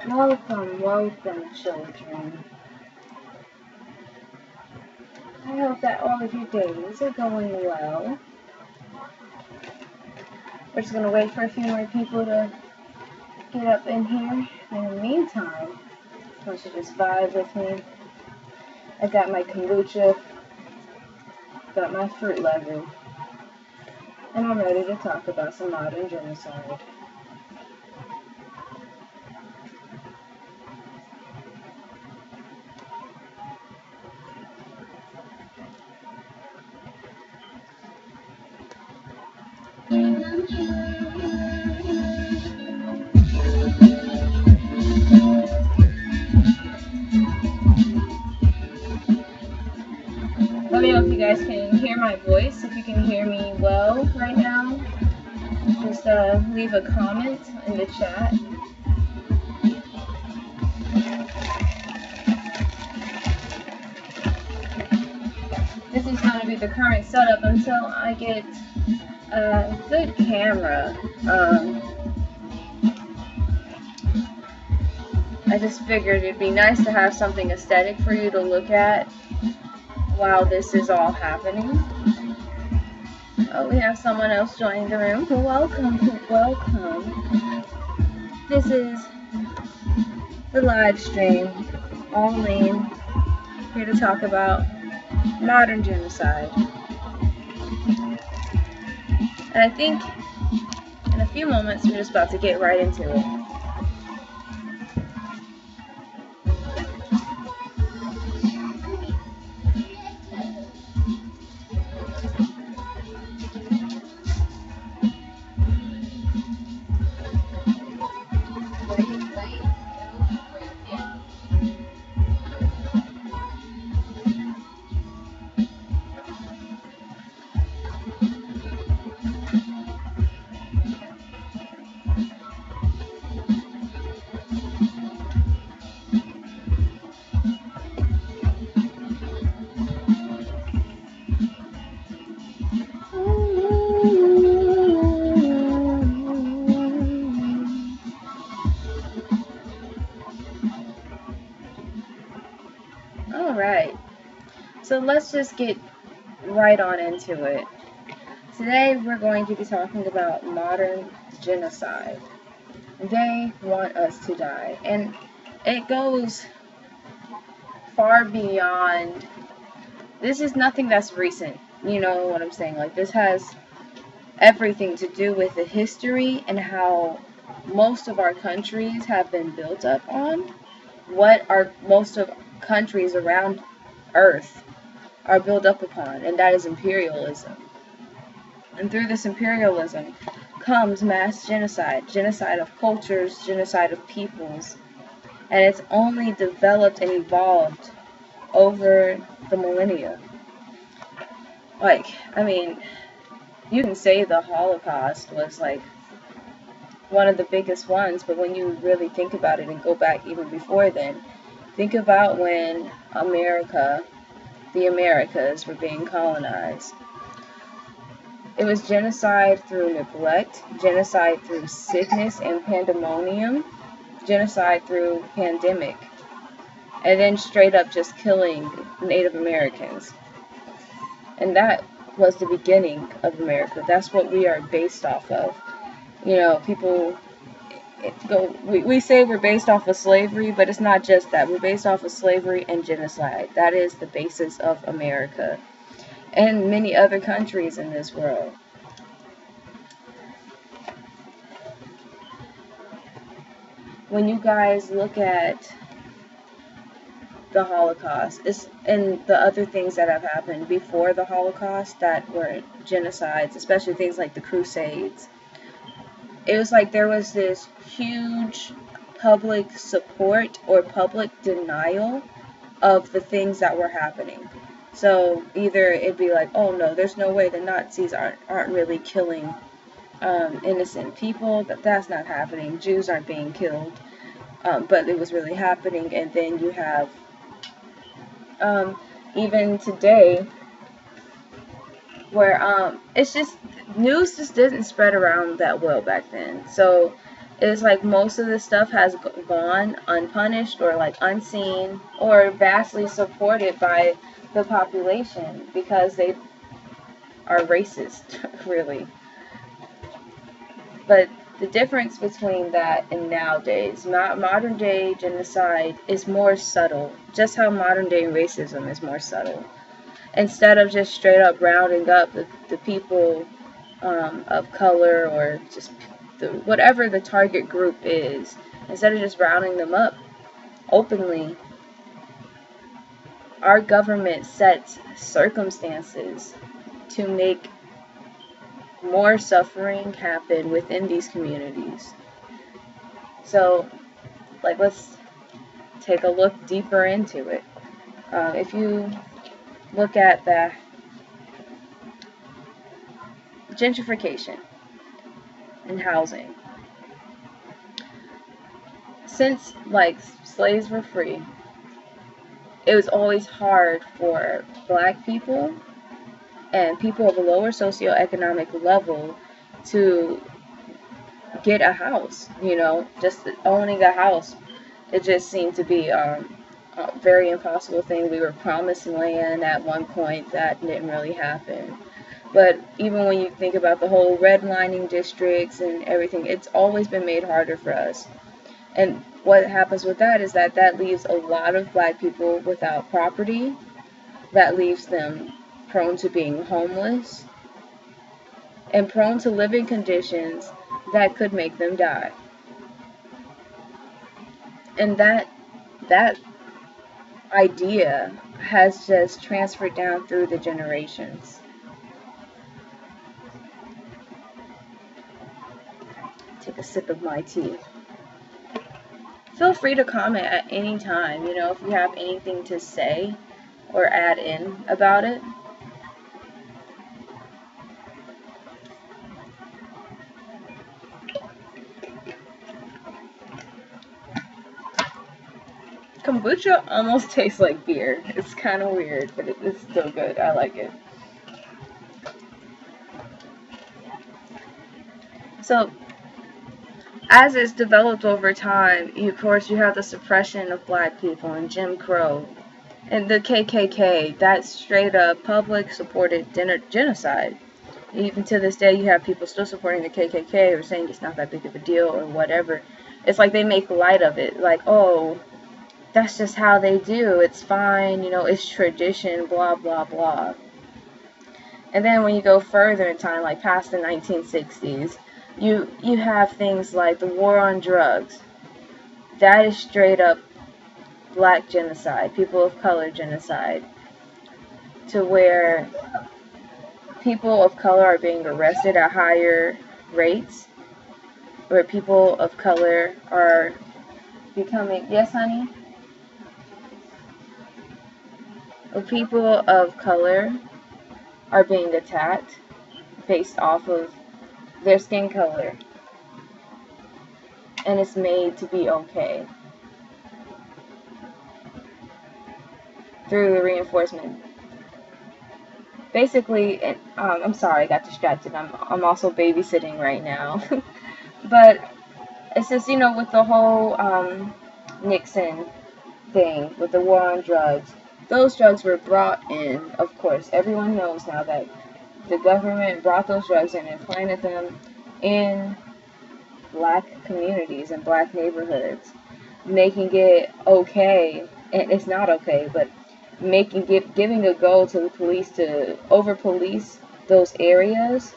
Welcome, welcome, children. I hope that all of your days are going well. We're just going to wait for a few more people to get up in here. In the meantime, I want you to just vibe with me. I got my kombucha, got my fruit leather, and I'm ready to talk about some modern genocide. Let me know if you guys can hear my voice, if you can hear me well right now. Just leave a comment in the chat. This is going to be the current setup until I get a good camera. I just figured it'd be nice to have something aesthetic for you to look at while this is all happening. Oh, we have someone else joining the room. Welcome, welcome. This is the live stream, all in, here to talk about modern genocide. And I think in a few moments we're just about to get right into it. Alright, so let's just get right on into it. Today we're going to be talking about modern genocide. They want us to die, and it goes far beyond. This is nothing that's recent, you know what I'm saying? Like, this has everything to do with the history and how most of our countries have been built up on. What are most of countries around Earth are built up upon, and that is imperialism. And through this imperialism comes mass genocide, genocide of cultures, genocide of peoples, and it's only developed and evolved over the millennia. Like, I mean, you can say the Holocaust was like one of the biggest ones, but when you really think about it and go back even before then, think about when the Americas were being colonized. It was genocide through neglect, genocide through sickness and pandemonium, genocide through pandemic, and then straight up just killing Native Americans. And that was the beginning of America. That's what we are based off of. You know, people we say we're based off of slavery, but it's not just that. We're based off of slavery and genocide. That is the basis of America and many other countries in this world. When you guys look at the Holocaust and the other things that have happened before the Holocaust that were genocides, especially things like the Crusades, it was like there was this huge public support or public denial of the things that were happening. So either it'd be like, oh no, there's no way the Nazis aren't really killing innocent people, that's not happening, Jews aren't being killed, but it was really happening. And then you have even today where it's just news just didn't spread around that well back then. So it's like most of this stuff has gone unpunished or like unseen or vastly supported by the population because they are racist, really. But the difference between that and nowadays, modern day genocide is more subtle, just how modern day racism is more subtle. Instead of just straight up rounding up the people of color or just whatever the target group is, instead of just rounding them up openly, our government sets circumstances to make more suffering happen within these communities. So, like, let's take a look deeper into it. If you look at the gentrification in housing, since like slaves were free, it was always hard for black people and people of a lower socioeconomic level to get a house. Just owning a house, it just seemed to be a very impossible thing. We were promised land at one point. That didn't really happen. But even when you think about the whole redlining districts and everything, it's always been made harder for us. And what happens with that is that leaves a lot of black people without property. That leaves them prone to being homeless and prone to living conditions that could make them die. And that idea has just transferred down through the generations. Take a sip of my tea. Feel free to comment at any time, if you have anything to say or add in about it. Kombucha almost tastes like beer. It's kind of weird, but it's still good. I like it. So, as it's developed over time, of course, you have the suppression of black people and Jim Crow and the KKK. That's straight up public supported genocide. Even to this day, you have people still supporting the KKK or saying it's not that big of a deal or whatever. It's like they make light of it. Like, oh, that's just how they do. It's fine. It's tradition, blah, blah, blah. And then when you go further in time, like past the 1960s, you have things like the war on drugs. That is straight up black genocide, people of color genocide, to where people of color are being arrested at higher rates, where people of color are becoming, yes honey? Where people of color are being attacked based off of their skin color, and it's made to be okay through the reinforcement. Basically, I'm sorry, I got distracted. I'm also babysitting right now, but it's just with the whole Nixon thing with the war on drugs. Those drugs were brought in, of course. Everyone knows now that the government brought those drugs in and planted them in black communities and black neighborhoods, making it okay, and it's not okay, but giving a go to the police to over-police those areas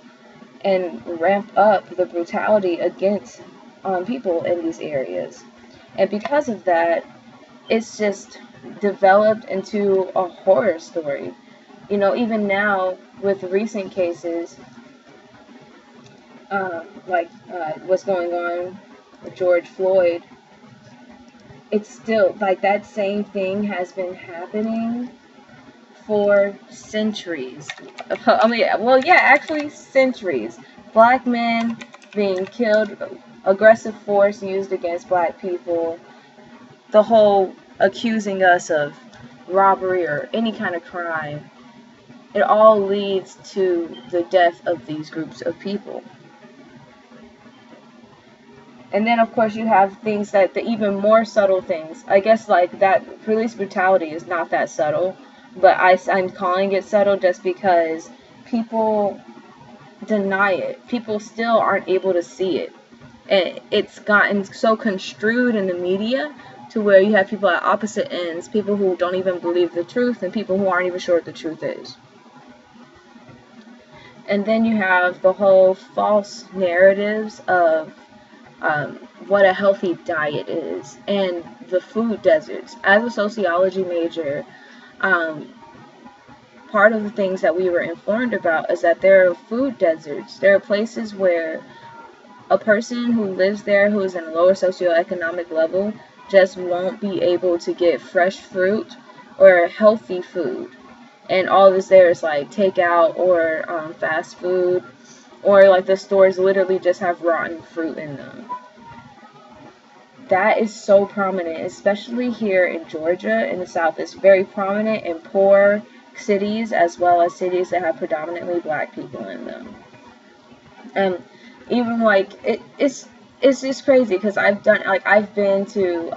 and ramp up the brutality against people in these areas. And because of that, it's just developed into a horror story. Even now with recent cases, what's going on with George Floyd, it's still like that same thing has been happening for centuries. Actually centuries. Black men being killed, aggressive force used against black people, the whole accusing us of robbery or any kind of crime. It all leads to the death of these groups of people. And then, of course, you have things the even more subtle things. I guess, like, that police brutality is not that subtle, but I'm calling it subtle just because people deny it. People still aren't able to see it. And it's gotten so construed in the media to where you have people at opposite ends, people who don't even believe the truth and people who aren't even sure what the truth is. And then you have the whole false narratives of what a healthy diet is and the food deserts. As a sociology major, part of the things that we were informed about is that there are food deserts. There are places where a person who lives there who is in a lower socioeconomic level just won't be able to get fresh fruit or healthy food. And all this there is like takeout or fast food, or like the stores literally just have rotten fruit in them. That is so prominent, especially here in Georgia in the South. It's very prominent in poor cities as well as cities that have predominantly black people in them. And even like it's just crazy because I've been to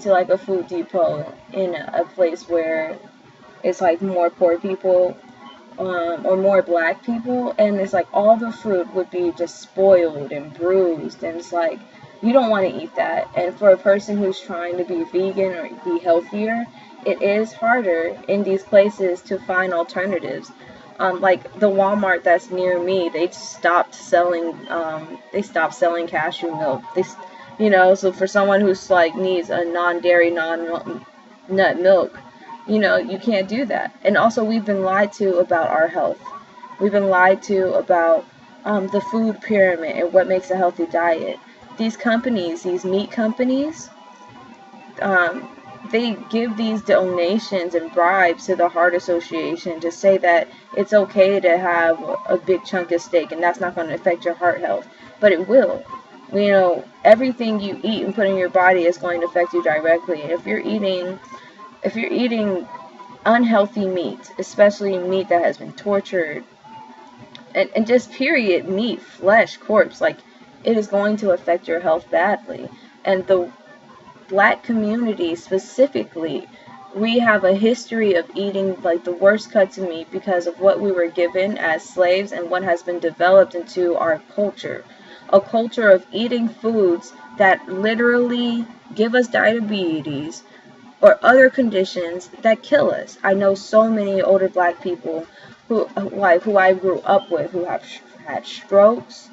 like a food depot in a place where it's like more poor people or more black people, and it's like all the fruit would be just spoiled and bruised, and it's like you don't want to eat that. And for a person who's trying to be vegan or be healthier, it is harder in these places to find alternatives. Like the Walmart that's near me, they stopped selling cashew milk. So for someone who's like needs a non-dairy, non-nut milk, you can't do that. And also, we've been lied to about our health. We've been lied to about the food pyramid and what makes a healthy diet. These companies, these meat companies, they give these donations and bribes to the Heart Association to say that it's okay to have a big chunk of steak and that's not going to affect your heart health. But it will. Everything you eat and put in your body is going to affect you directly. And if you're eating unhealthy meat, especially meat that has been tortured, and just period meat, flesh, corpse, like it is going to affect your health badly. And the black community specifically, we have a history of eating like the worst cuts of meat because of what we were given as slaves and what has been developed into our culture. A culture of eating foods that literally give us diabetes or other conditions that kill us. I know so many older black people who I grew up with who have had strokes.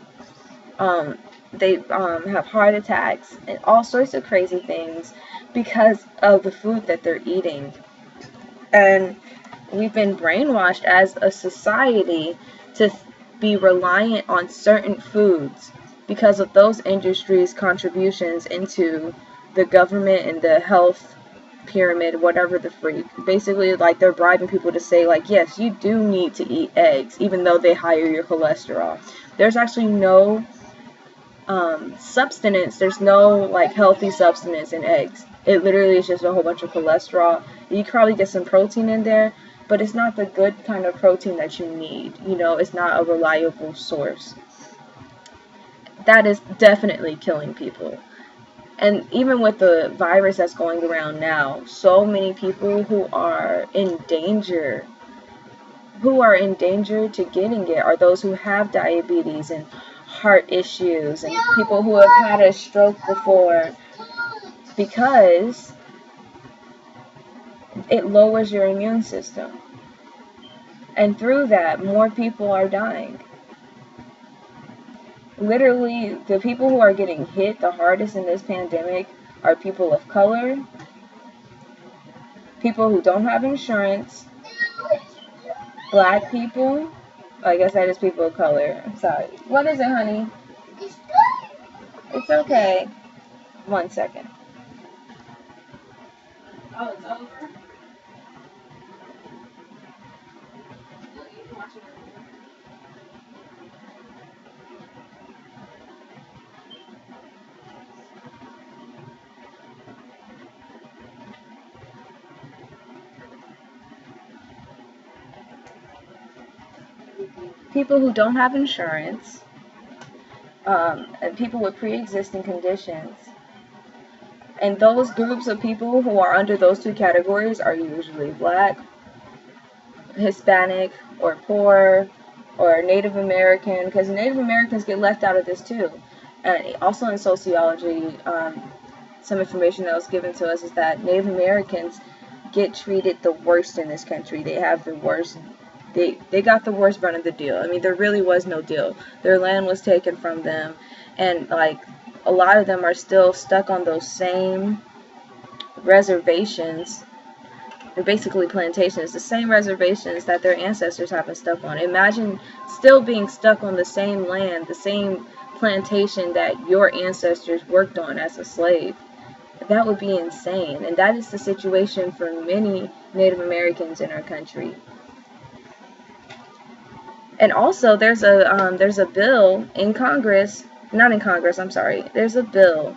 They have heart attacks and all sorts of crazy things because of the food that they're eating. And we've been brainwashed as a society to be reliant on certain foods because of those industries' contributions into the government and the health pyramid, whatever the freak. Basically, like, they're bribing people to say, like, yes, you do need to eat eggs, even though they higher your cholesterol. There's actually no substance, there's no, like, healthy substance in eggs. It literally is just a whole bunch of cholesterol. You can probably get some protein in there, but it's not the good kind of protein that you need. It's not a reliable source. That is definitely killing people. And even with the virus that's going around now, so many people who are in danger to getting it are those who have diabetes and heart issues and people who have had a stroke before, because it lowers your immune system. And through that, more people are dying. Literally, the people who are getting hit the hardest in this pandemic are people of color, people who don't have insurance, black people. I guess that is people of color. I'm sorry. What is it, honey? It's okay. 1 second. Oh, it's over? People who don't have insurance, and people with pre-existing conditions. And those groups of people who are under those two categories are usually black, Hispanic, or poor, or Native American, because Native Americans get left out of this too. And also in sociology, some information that was given to us is that Native Americans get treated the worst in this country. They have the worst. They got the worst run of the deal. I mean, there really was no deal. Their land was taken from them, and like a lot of them are still stuck on those same reservations basically plantations, the same reservations that their ancestors have been stuck on. Imagine still being stuck on the same land, the same plantation that your ancestors worked on as a slave. That would be insane, and that is the situation for many Native Americans in our country. And also, there's a bill in Congress, not in Congress, I'm sorry. There's a bill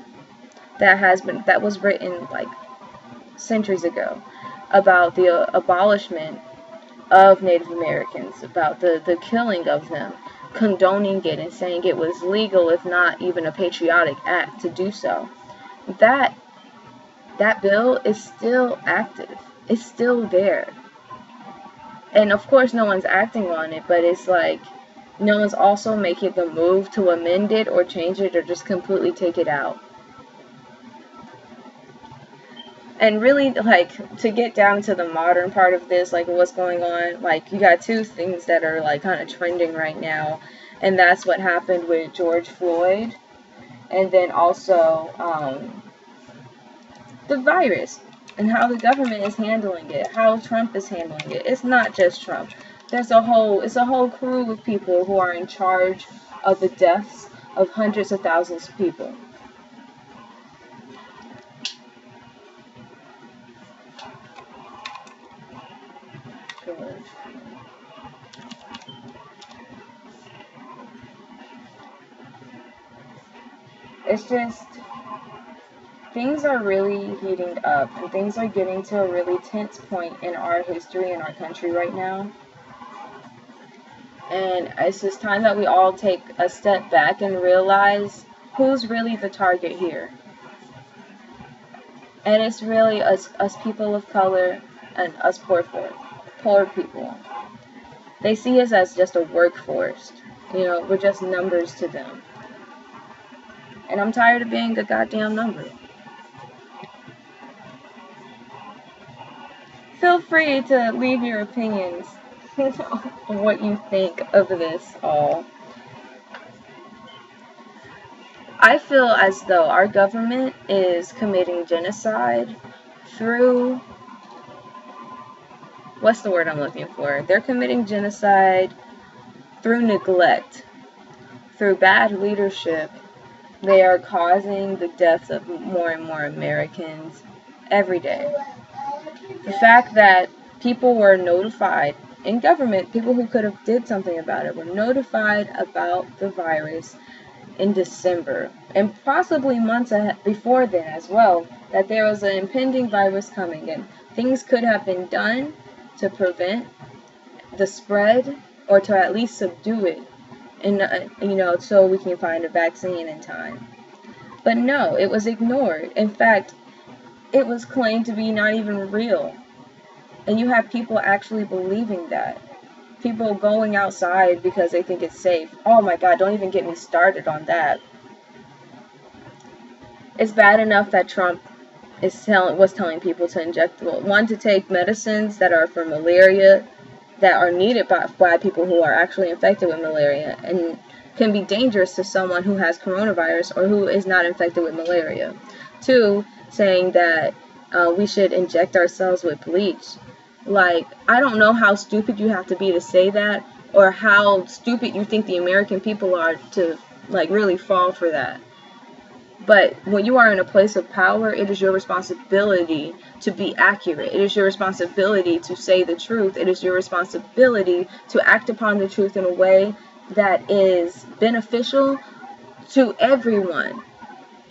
that was written like centuries ago about the abolishment of Native Americans, about the killing of them, condoning it and saying it was legal, if not even a patriotic act, to do so. That bill is still active. It's still there. And of course no one's acting on it, but it's like no one's also making the move to amend it or change it or just completely take it out. And really, like, to get down to the modern part of this, like what's going on, like you got two things that are like kind of trending right now, and that's what happened with George Floyd, and then also the virus and how the government is handling it, how Trump is handling it. It's not just Trump. It's a whole crew of people who are in charge of the deaths of hundreds of thousands of people. It's just, things are really heating up, and things are getting to a really tense point in our history, in our country right now. And it's just time that we all take a step back and realize who's really the target here. And it's really us people of color and us poor people. They see us as just a workforce. We're just numbers to them. And I'm tired of being a goddamn number. Feel free to leave your opinions on what you think of this all. I feel as though our government is committing genocide through, what's the word I'm looking for? They're committing genocide through neglect, through bad leadership. They are causing the deaths of more and more Americans every day. The fact that people were notified in government, people who could have did something about it, were notified about the virus in December, and possibly months before then as well, that there was an impending virus coming, and things could have been done to prevent the spread or to at least subdue it, and so we can find a vaccine in time. But no, it was ignored. In fact, it was claimed to be not even real. And you have people actually believing that. People going outside because they think it's safe. Oh my God, don't even get me started on that. It's bad enough that Trump was telling people to inject, to take medicines that are for malaria, that are needed by people who are actually infected with malaria, and can be dangerous to someone who has coronavirus or who is not infected with malaria. 2, saying that we should inject ourselves with bleach. Like, I don't know how stupid you have to be to say that, or how stupid you think the American people are to, like, really fall for that. But when you are in a place of power, it is your responsibility to be accurate. It is your responsibility to say the truth. It is your responsibility to act upon the truth in a way that is beneficial to everyone,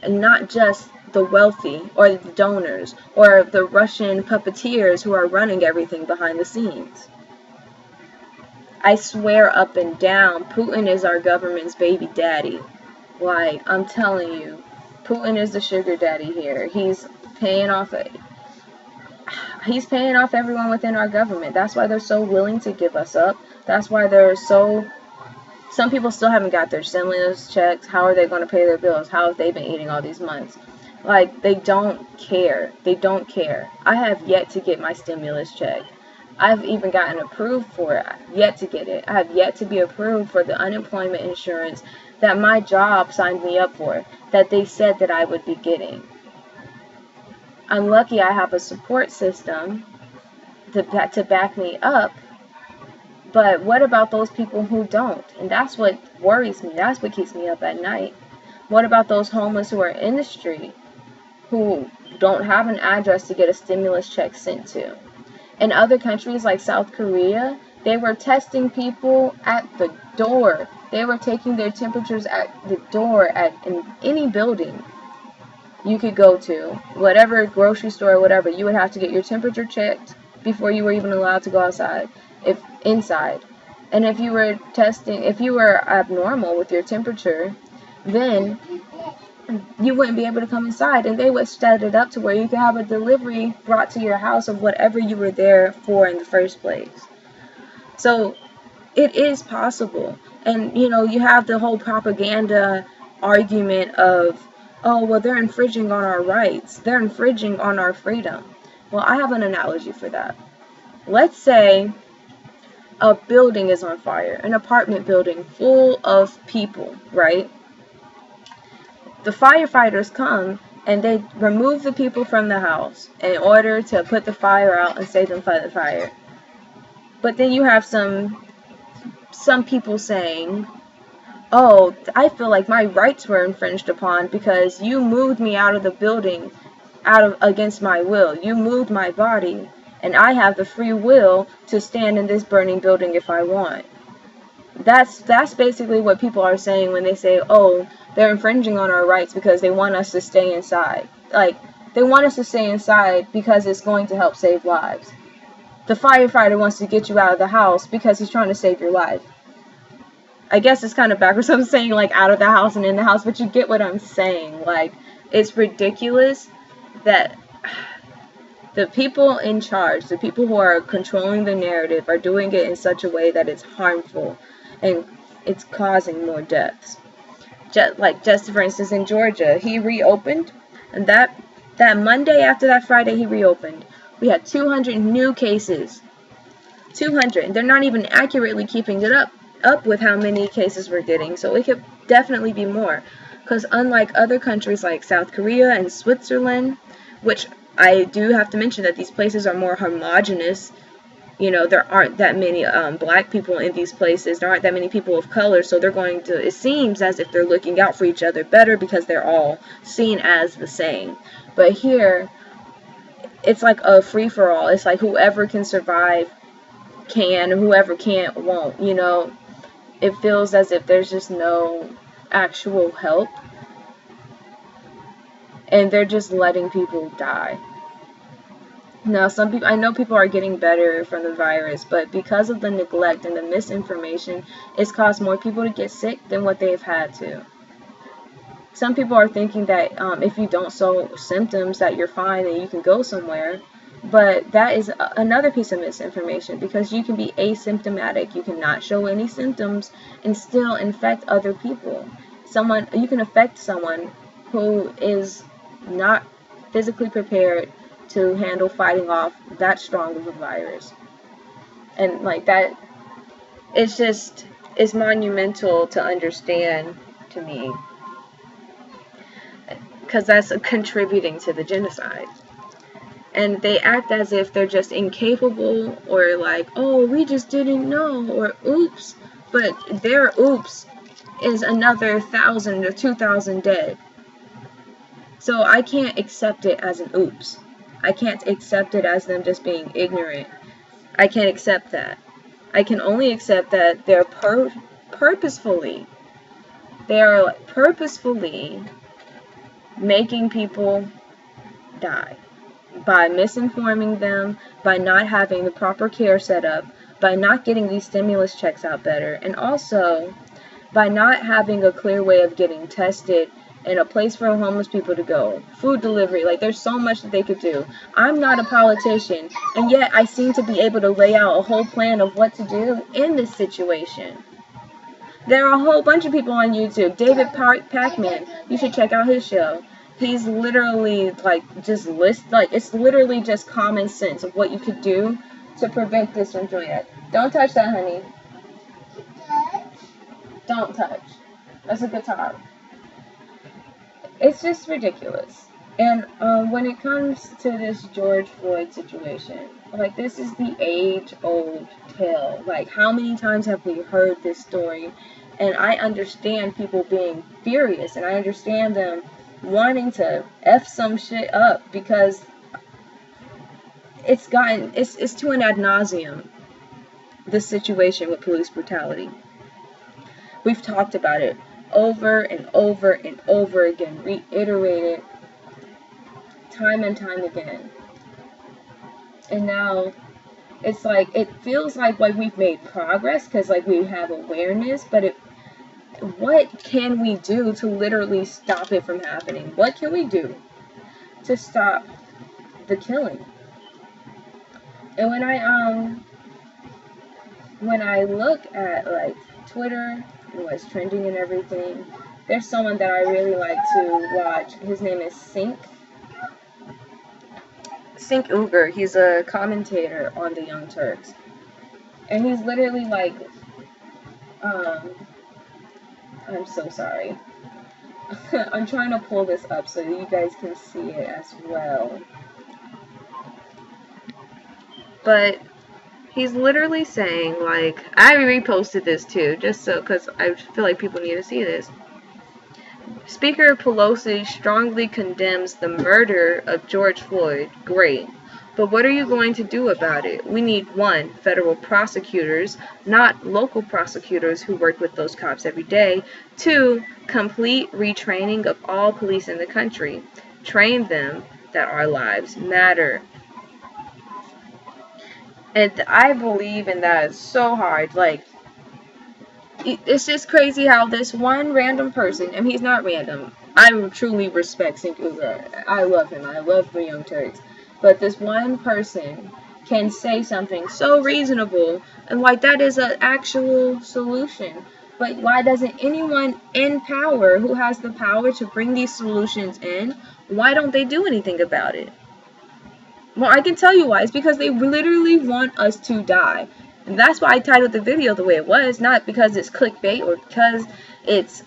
and not just the wealthy or the donors or the Russian puppeteers who are running everything behind the scenes. I swear up and down, Putin is our government's baby daddy. Like, I'm telling you, Putin is the sugar daddy here. He's paying off everyone within our government. That's why they're so willing to give us up. That's why some people still haven't got their stimulus checks. How are they going to pay their bills? How have they been eating all these months? Like, they don't care. They don't care. I have yet to get my stimulus check. I've even gotten approved for it. I've yet to get it. I have yet to be approved for the unemployment insurance that my job signed me up for, that they said that I would be getting. I'm lucky I have a support system to back me up. But what about those people who don't? And that's what worries me. That's what keeps me up at night. What about those homeless who are in the street, who don't have an address to get a stimulus check sent to? In other countries like South Korea, they were testing people at the door. They were taking their temperatures at the door in any building you could go to, whatever grocery store or whatever. You would have to get your temperature checked before you were even allowed to go outside, if inside. And if you were abnormal with your temperature, then you wouldn't be able to come inside, and they would set it up to where you could have a delivery brought to your house of whatever you were there for in the first place. So it is possible. And you have the whole propaganda argument of, oh, well, they're infringing on our rights, they're infringing on our freedom. Well, I have an analogy for that. Let's say a building is on fire, an apartment building full of people, right? The firefighters come and they remove the people from the house in order to put the fire out and save them from the fire. But then you have some people saying, oh, I feel like my rights were infringed upon because you moved me out of the building against my will. You moved my body, and I have the free will to stand in this burning building if I want. That's basically what people are saying when they say, oh, they're infringing on our rights because they want us to stay inside. Like, they want us to stay inside because it's going to help save lives. The firefighter wants to get you out of the house because he's trying to save your life. I guess it's kind of backwards. I'm saying, like, out of the house and in the house, but you get what I'm saying. Like, it's ridiculous that the people in charge, the people who are controlling the narrative, are doing it in such a way that it's harmful and it's causing more deaths. Just for instance, in Georgia, he reopened, and that Monday after that Friday he reopened, we had 200 new cases. 200. They're not even accurately keeping it up with how many cases we're getting, so it could definitely be more. Because unlike other countries like South Korea and Switzerland, which I do have to mention that these places are more homogenous. There aren't that many black people in these places. There aren't that many people of color, so it seems as if they're looking out for each other better because they're all seen as the same. But here, it's like a free-for-all. It's like whoever can survive can, and whoever can't won't. It feels as if there's just no actual help, and they're just letting people die. Now, I know people are getting better from the virus, but because of the neglect and the misinformation, it's caused more people to get sick than what they've had to. Some people are thinking that if you don't show symptoms that you're fine and you can go somewhere, but that is another piece of misinformation, because you can be asymptomatic, you cannot show any symptoms and still infect other people. You can affect someone who is not physically prepared to handle fighting off that strong of a virus. And like that, it's monumental to understand to me, because that's contributing to the genocide. And they act as if they're just incapable, or like, oh, we just didn't know, or oops. But their oops is another 1,000 or 2,000 dead. So I can't accept it as an oops. I can't accept it as them just being ignorant. I can't accept that. I can only accept that they're purposefully making people die by misinforming them, by not having the proper care set up, by not getting these stimulus checks out better, and also by not having a clear way of getting tested and a place for homeless people to go. Food delivery, like there's so much that they could do. I'm not a politician, and yet I seem to be able to lay out a whole plan of what to do in this situation. There are a whole bunch of people on YouTube. David Pacman, you should check out his show. He's literally it's literally just common sense of what you could do to prevent this from doing it. Don't touch that, honey. Don't touch. That's a guitar. It's just ridiculous. And when it comes to this George Floyd situation, like, this is the age-old tale. Like, how many times have we heard this story? And I understand people being furious, and I understand them wanting to F some shit up, because it's to an ad nauseum, this situation with police brutality. We've talked about it over and over and over again, reiterated time and time again. And now it's like, it feels like we've made progress, because like we have awareness, but what can we do to literally stop it from happening? What can we do to stop the killing? And when I look at like Twitter and what's trending and everything, there's someone that I really like to watch. His name is Sink Uger. He's a commentator on the Young Turks, and he's literally like, I'm so sorry. I'm trying to pull this up so that you guys can see it as well. But he's literally saying, like, I reposted this too, just so, because I feel like people need to see this. Speaker Pelosi strongly condemns the murder of George Floyd. Great. But what are you going to do about it? We need, 1, federal prosecutors, not local prosecutors who work with those cops every day. 2, complete retraining of all police in the country. Train them that our lives matter. And I believe in that so hard. Like, it's just crazy how this one random person, and he's not random. I truly respect Sink Uger. I love him. I love the Young Turks. But this one person can say something so reasonable, and like, that is an actual solution. But why doesn't anyone in power, who has the power to bring these solutions in, why don't they do anything about it? Well, I can tell you why. It's because they literally want us to die. And that's why I titled the video the way it was. Not because it's clickbait or because it's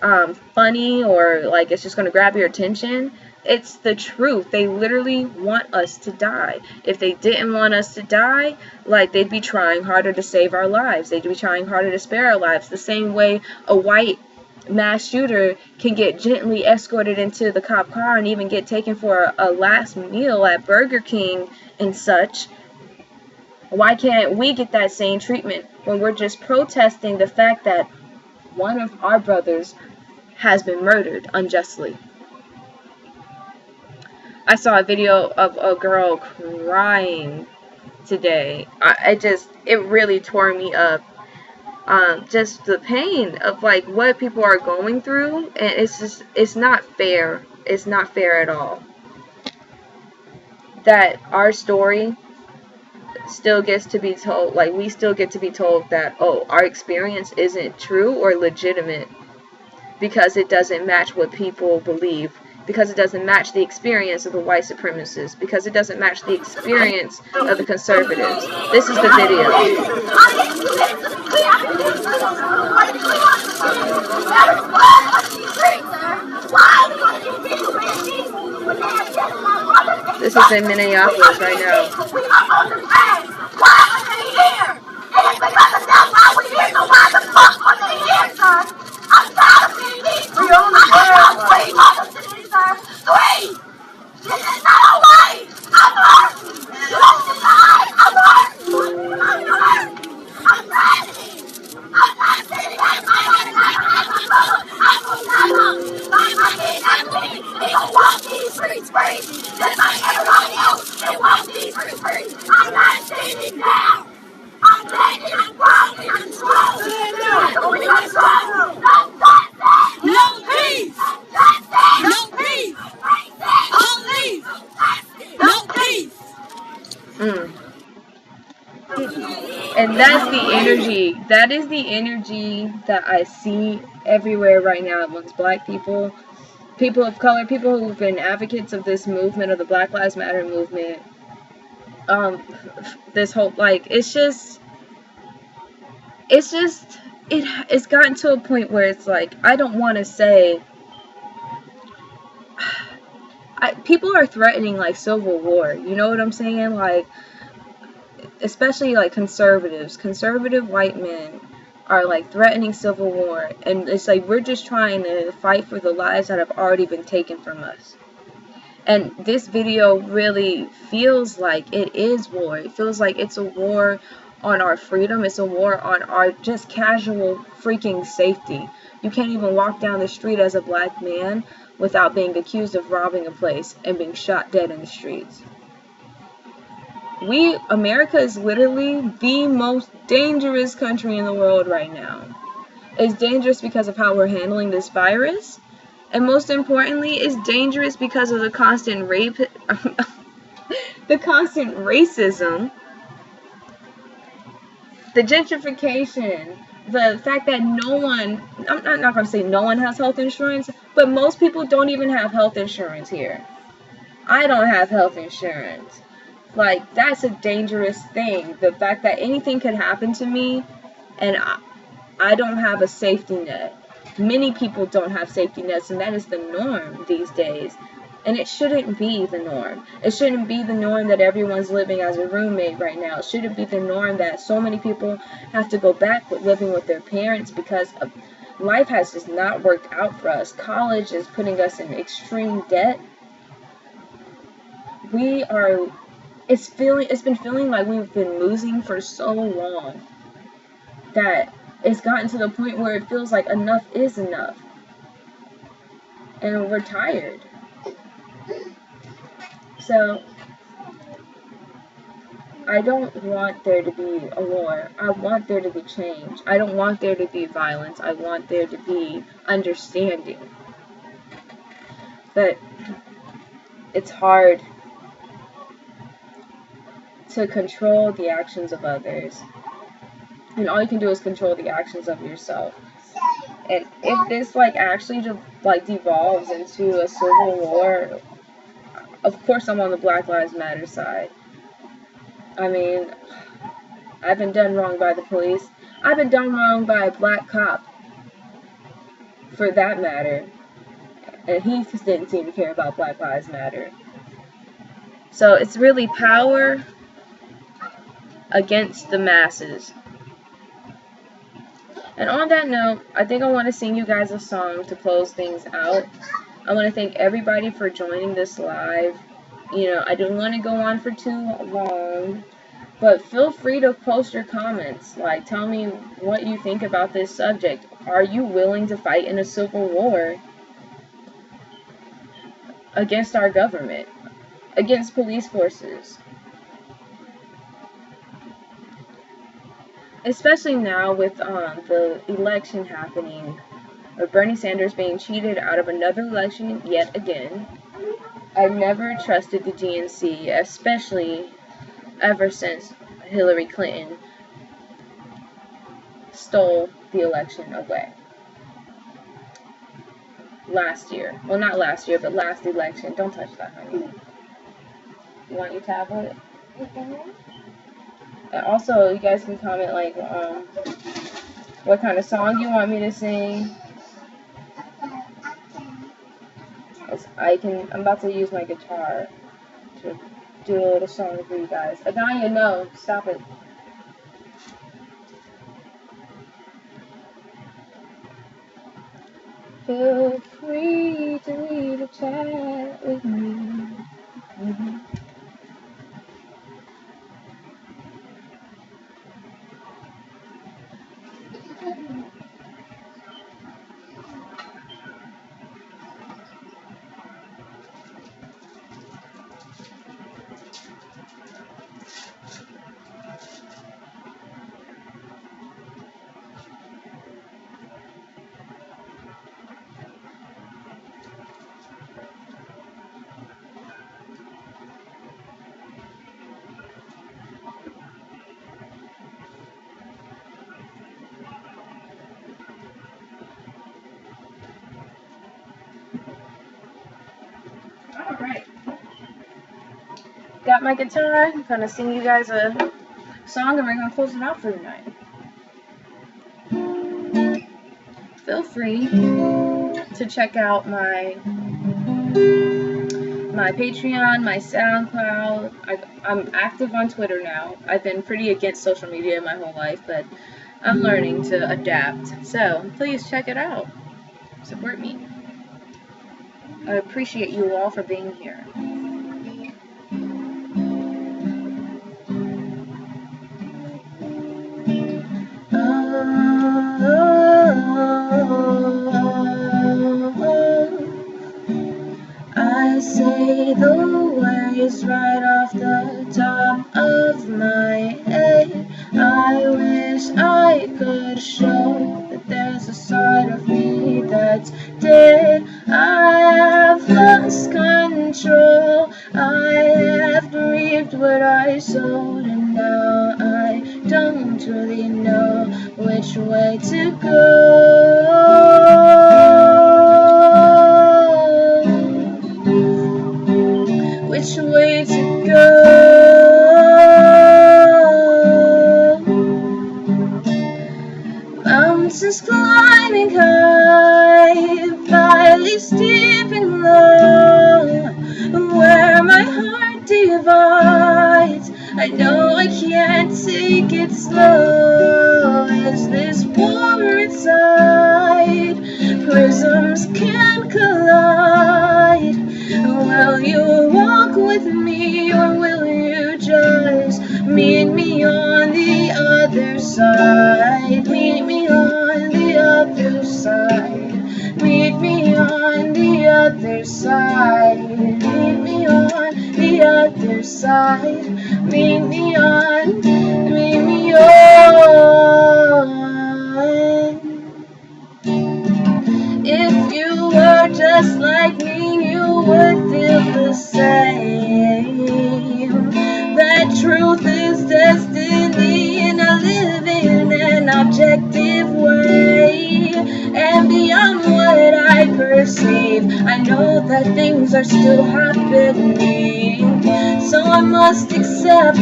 funny or like it's just going to grab your attention. It's the truth. They literally want us to die. If they didn't want us to die, like, they'd be trying harder to save our lives. They'd be trying harder to spare our lives. The same way a white mass shooter can get gently escorted into the cop car and even get taken for a last meal at Burger King and such. Why can't we get that same treatment when we're just protesting the fact that one of our brothers has been murdered unjustly? I saw a video of a girl crying today. It really tore me up. Just the pain of like what people are going through, and it's not fair. It's not fair at all that our story still gets to be told. Like, we still get to be told that, oh, our experience isn't true or legitimate because it doesn't match what people believe, because it doesn't match the experience of the white supremacists, because it doesn't match the experience of the conservatives. This is the video. This is in Minneapolis right now. And that's the energy. That is the energy that I see everywhere right now amongst black people, people of color, people who've been advocates of this movement, of the Black Lives Matter movement. This whole, like, it's gotten to a point where it's like, I don't want to say, people are threatening like civil war. You know what I'm saying? Like, especially like conservative white men are like threatening civil war, and it's like we're just trying to fight for the lives that have already been taken from us. And this video really feels like it is war. It feels like it's a war on our freedom. It's a war on our just casual freaking safety. You can't even walk down the street as a black man without being accused of robbing a place and being shot dead in the streets. America is literally the most dangerous country in the world right now. It's dangerous because of how we're handling this virus. And most importantly, it's dangerous because of the constant the constant racism, the gentrification, the fact that I'm not going to say no one has health insurance, but most people don't even have health insurance here. I don't have health insurance. Like, that's a dangerous thing. The fact that anything could happen to me and I don't have a safety net. Many people don't have safety nets, and that is the norm these days. And it shouldn't be the norm. It shouldn't be the norm that everyone's living as a roommate right now. It shouldn't be the norm that so many people have to go back with living with their parents because life has just not worked out for us. College is putting us in extreme debt. It's been feeling like we've been losing for so long that it's gotten to the point where it feels like enough is enough. And we're tired. So, I don't want there to be a war. I want there to be change. I don't want there to be violence. I want there to be understanding. But it's hard to control the actions of others. And all you can do is control the actions of yourself. And if this actually devolves into a civil war, of course I'm on the Black Lives Matter side. I mean, I've been done wrong by the police. I've been done wrong by a black cop, for that matter. And he just didn't seem to care about Black Lives Matter. So it's really power against the masses. And on that note, I think I want to sing you guys a song to close things out. I want to thank everybody for joining this live. You know, I don't want to go on for too long, but feel free to post your comments. Like, tell me what you think about this subject. Are you willing to fight in a civil war against our government, against police forces? Especially now with the election happening, or Bernie Sanders being cheated out of another election yet again. I've never trusted the DNC, especially ever since Hillary Clinton stole the election away. Last year. Well, not last year, but last election. Don't touch that, honey. You want your tablet? And also, you guys can comment, what kind of song you want me to sing. I'm about to use my guitar to do a little song for you guys. Adanya, no, stop it. Feel free to leave a chat with me. Got my guitar, I'm gonna sing you guys a song and we're gonna close it out for tonight. Feel free to check out my my Patreon, my SoundCloud. I'm active on Twitter now. I've been pretty against social media my whole life, but I'm learning to adapt. So please check it out. Support me. I appreciate you all for being here. I say the words right off the top of my head. I wish I could show that there's a side of me that's dead. I have lost control. I have reaped what I sowed, and now I don't really know which way to go. Which way to go? Mountains climbing high, valleys deep and low, where my heart divides. I know I can't take it slow. Is this war inside? Prisms can collide. Will you walk with me, or will you just meet me on the other side? Meet me on the other side. Meet me on the other side. Meet me on the other side. Meet me on. Meet me on. If you were just like me, you would feel the same. That truth is destiny, and I live in an objective way. And beyond what I perceive, I know that things are still happening. So I must accept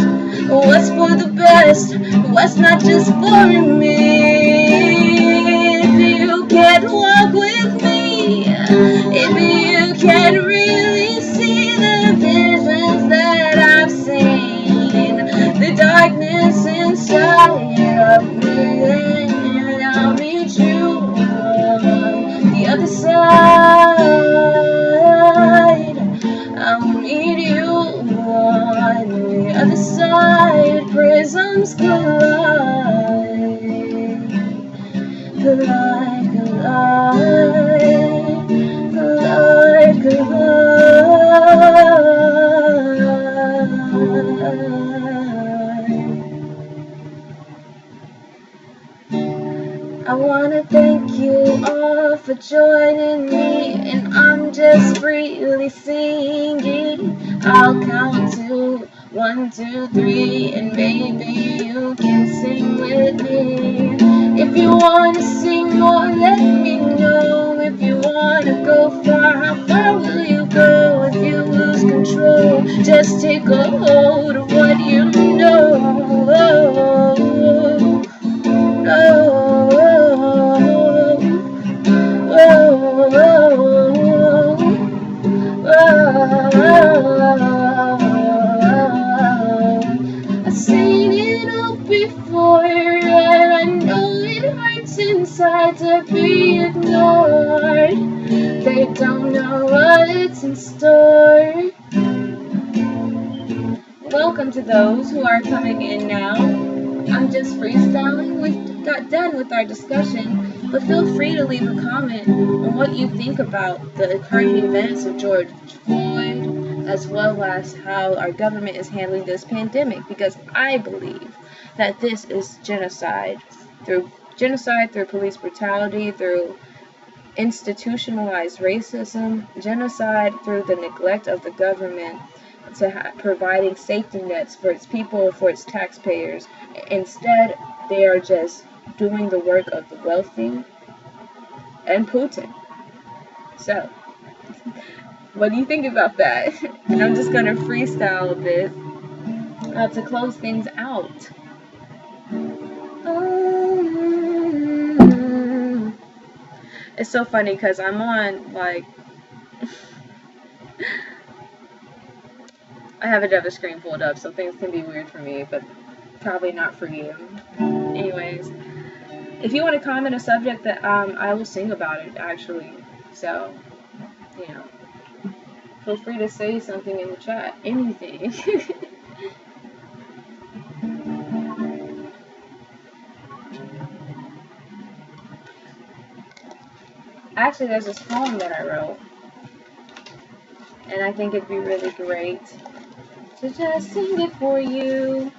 what's for the best, what's not just for me. If you can't walk with me, if you can't really see the visions that I've seen, the darkness inside of me, then I'll meet you on the other side. I'll meet you on the other side. Prisms collide, collide, collide, collide, collide. I wanna thank you all for joining me, and I'm just freely singing. I'll count to 1, 2, 3, and maybe you can sing with me. If you wanna sing more, let me know. If you wanna go far, how far will you go? If you lose control, just take a hold of what you know. I've seen it all before, and I know it hurts inside to be ignored. They don't know what's in store. Welcome to those who are coming in now. I'm just freestyling. We got done with our discussion, but feel free to leave a comment on what you think about the current events of George Floyd, as well as how our government is handling this pandemic, because I believe that this is genocide through police brutality, through institutionalized racism, genocide through the neglect of the government to providing safety nets for its people, for its taxpayers. Instead, they are just doing the work of the wealthy and Putin. So, what do you think about that? And I'm just going to freestyle a bit to close things out. It's so funny because I'm on, like, I have another screen pulled up, so things can be weird for me, but probably not for you. Anyways, if you want to comment a subject, that I will sing about it, actually. So, you know, feel free to say something in the chat. Anything. Actually, there's this poem that I wrote, and I think it'd be really great to just sing it for you.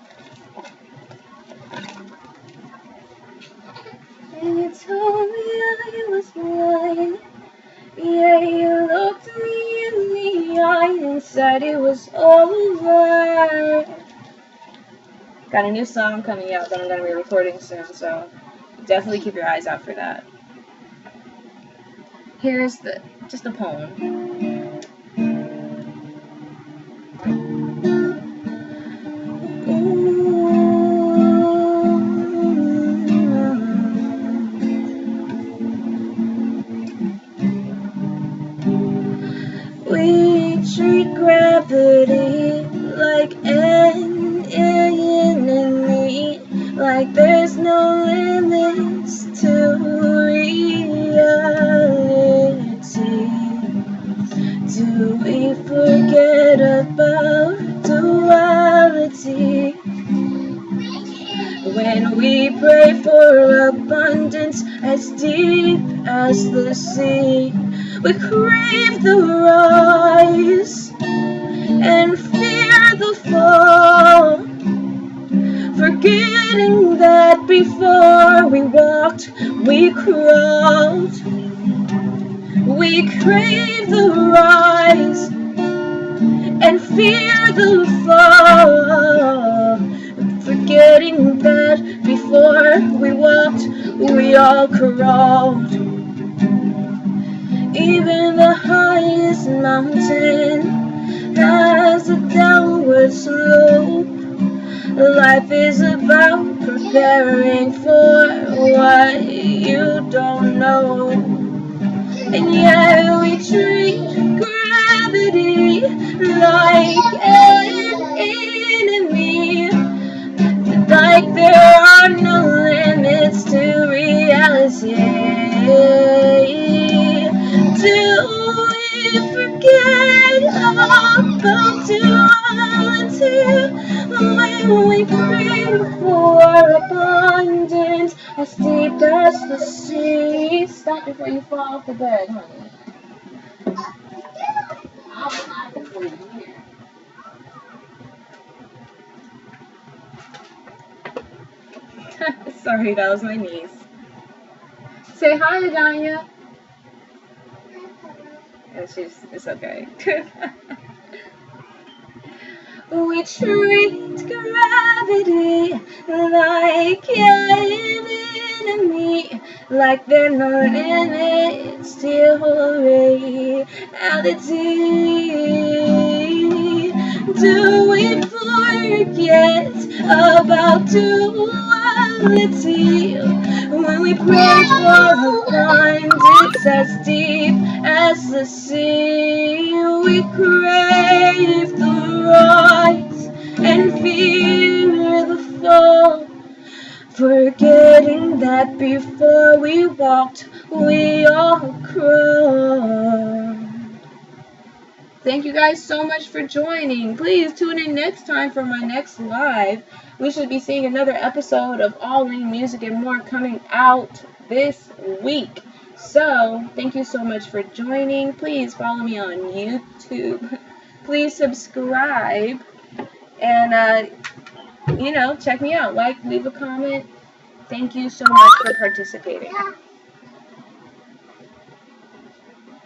And you told me I was blind. Yeah, you looked me in the eye and said it was over. Got a new song coming out that I'm going to be recording soon, so definitely keep your eyes out for that. Here's just a poem. We treat gravity like an enemy, like there's no limits to reality. Do we forget about duality? When we pray for abundance as deep as the sea, we crave the rise and fear the fall, forgetting that before we walked, we crawled. We crave the rise and fear the fall, forgetting that before we walked, we all crawled. Even the highest mountain has a downward slope. Life is about preparing for what you don't know. And yet we treat gravity like an enemy, like there are no limits to reality. Do we forget about duality when we pray for abundance as deep as the sea? Stop before you fall off the bed, honey. I'll stop before you hear. Sorry, that was my niece. Say hi, Adanya. It's okay. We treat gravity like an enemy, like there are no limits to reality. Do we forget about duality when we pray for abundance as deep as the sea? We crave the rise and fear the fall, forgetting that before we walked, we all crawled. Thank you guys so much for joining. Please tune in next time for my next live. We should be seeing another episode of All In Music and More coming out this week. So, thank you so much for joining. Please follow me on YouTube. Please subscribe. And, check me out. Like, leave a comment. Thank you so much for participating.